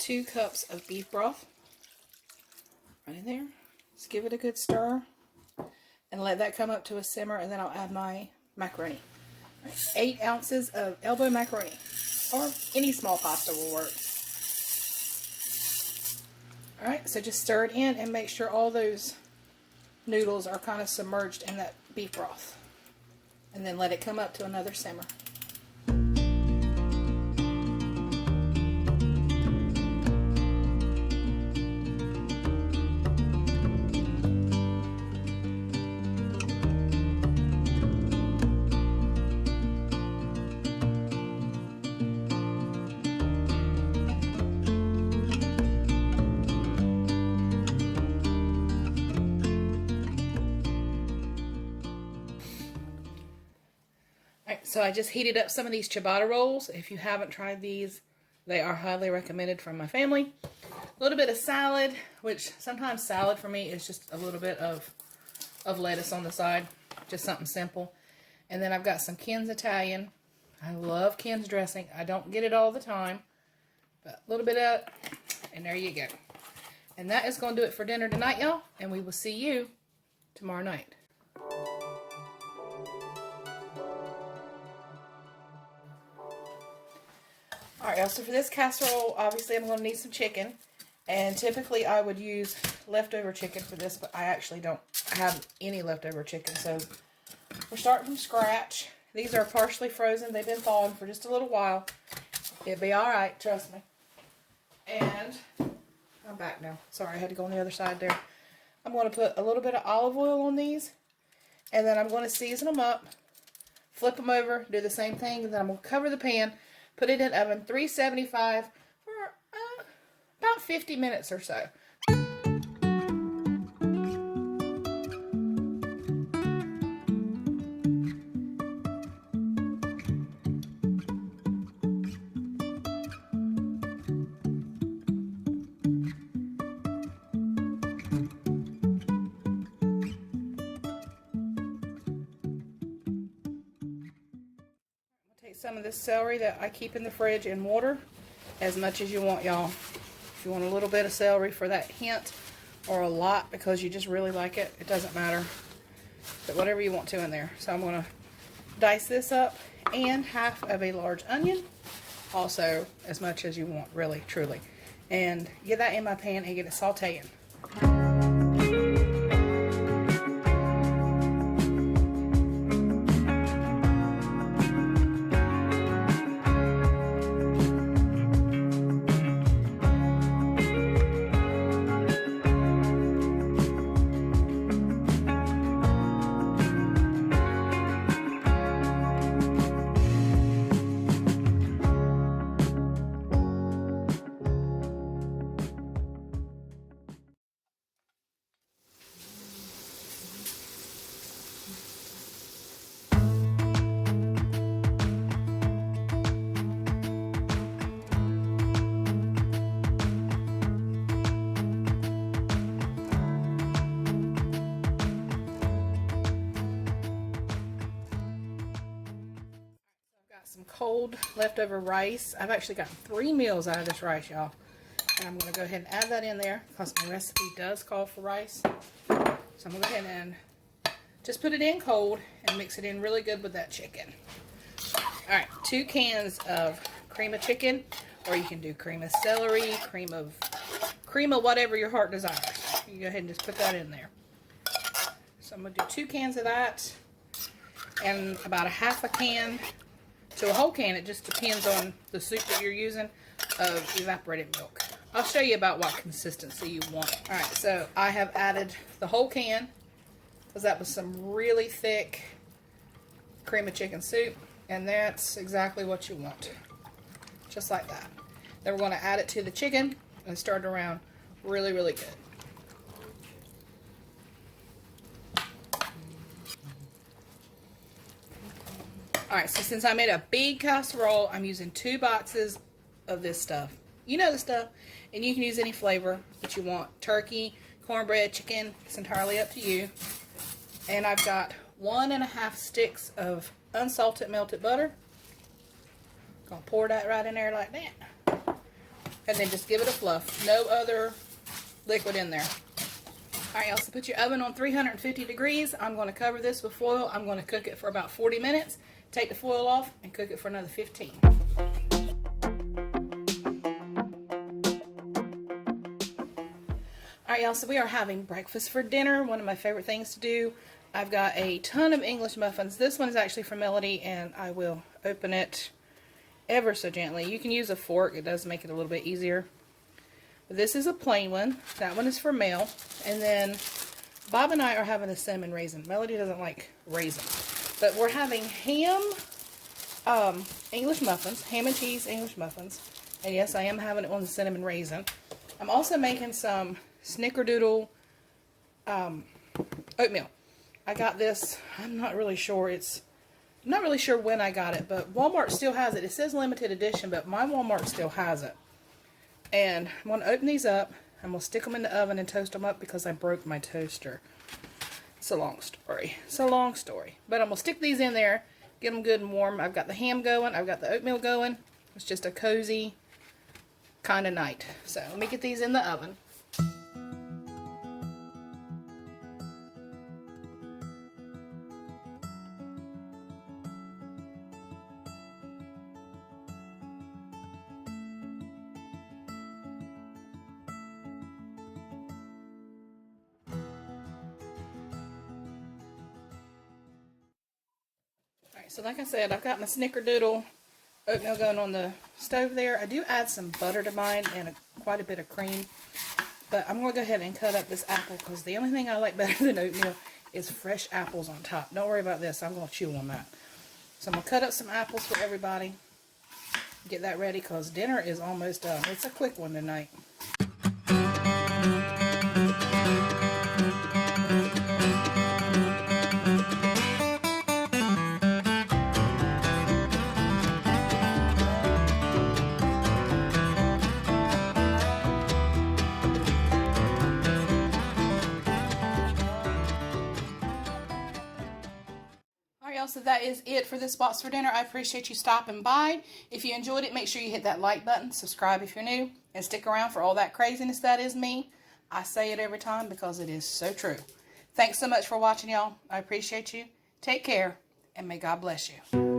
2 cups of beef broth right in there. Just give it a good stir and let that come up to a simmer, and then I'll add my macaroni. 8 ounces of elbow macaroni, or any small pasta will work. Alright, so just stir it in and make sure all those noodles are kind of submerged in that beef broth. And then let it come up to another simmer. So I just heated up some of these ciabatta rolls. If you haven't tried these, they are highly recommended from my family. A little bit of salad, which sometimes salad for me is just a little bit of lettuce on the side. Just something simple. And then I've got some Ken's Italian. I love Ken's dressing. I don't get it all the time, but a little bit of it, and there you go. And that is going to do it for dinner tonight, y'all. And we will see you tomorrow night. Alright, y'all, so for this casserole, obviously I'm going to need some chicken. And typically I would use leftover chicken for this, but I actually don't have any leftover chicken. So we're starting from scratch. These are partially frozen. They've been thawing for just a little while. It'll be alright, trust me. And I'm back now. Sorry, I had to go on the other side there. I'm going to put a little bit of olive oil on these. And then I'm going to season them up. Flip them over. Do the same thing. And then I'm going to cover the pan. Put it in oven 375 for about 50 minutes or so. Some of this celery that I keep in the fridge in water, as much as you want, y'all. If you want a little bit of celery for that hint, or a lot because you just really like it, it doesn't matter. But whatever you want to in there. So I'm going to dice this up, and half of a large onion, also as much as you want, really, truly. And get that in my pan and get it sauteing. Some cold leftover rice. I've actually got 3 meals out of this rice, y'all. And I'm going to go ahead and add that in there because my recipe does call for rice. So I'm going to go ahead and just put it in cold and mix it in really good with that chicken. Alright, 2 cans of cream of chicken, or you can do cream of celery, cream of whatever your heart desires. You go ahead and just put that in there. So I'm going to do 2 cans of that, and about a half a can to a whole can, it just depends on the soup that you're using, of evaporated milk. I'll show you about what consistency you want. Alright, so I have added the whole can, because that was some really thick cream of chicken soup, and that's exactly what you want. Just like that. Then we're going to add it to the chicken and stir it around really, really good. Alright, so since I made a big casserole, I'm using 2 boxes of this stuff. You know the stuff. And you can use any flavor that you want. Turkey, cornbread, chicken. It's entirely up to you. And I've got 1.5 sticks of unsalted melted butter. Gonna pour that right in there like that. And then just give it a fluff. No other liquid in there. Alright, y'all, so put your oven on 350 degrees. I'm going to cover this with foil. I'm going to cook it for about 40 minutes. Take the foil off and cook it for another 15. Alright, y'all, so we are having breakfast for dinner. One of my favorite things to do. I've got a ton of English muffins. This one is actually from Melody, and I will open it ever so gently. You can use a fork. It does make it a little bit easier. But this is a plain one. That one is for Mel. And then Bob and I are having a cinnamon raisin. Melody doesn't like raisin. But we're having ham English muffins. Ham and cheese English muffins. And yes, I am having it on the cinnamon raisin. I'm also making some snickerdoodle oatmeal. I got this, I'm not really sure when I got it, but Walmart still has it. It says limited edition, but my Walmart still has it. And I'm going to open these up. I'm going to stick them in the oven and toast them up because I broke my toaster. It's a long story. It's a long story. But I'm going to stick these in there, get them good and warm. I've got the ham going. I've got the oatmeal going. It's just a cozy kind of night. So let me get these in the oven. So like I said, I've got my snickerdoodle oatmeal going on the stove there. I do add some butter to mine and quite a bit of cream. But I'm going to go ahead and cut up this apple because the only thing I like better than oatmeal is fresh apples on top. Don't worry about this. I'm going to chew on that. So I'm going to cut up some apples for everybody. Get that ready because dinner is almost done. It's a quick one tonight. So that is it for this box for dinner. I appreciate you stopping by. If you enjoyed it, make sure you hit that like button, subscribe if you're new, and stick around for all that craziness that is me. I say it every time because it is so true. Thanks so much for watching, y'all. I appreciate you. Take care, and may God bless you.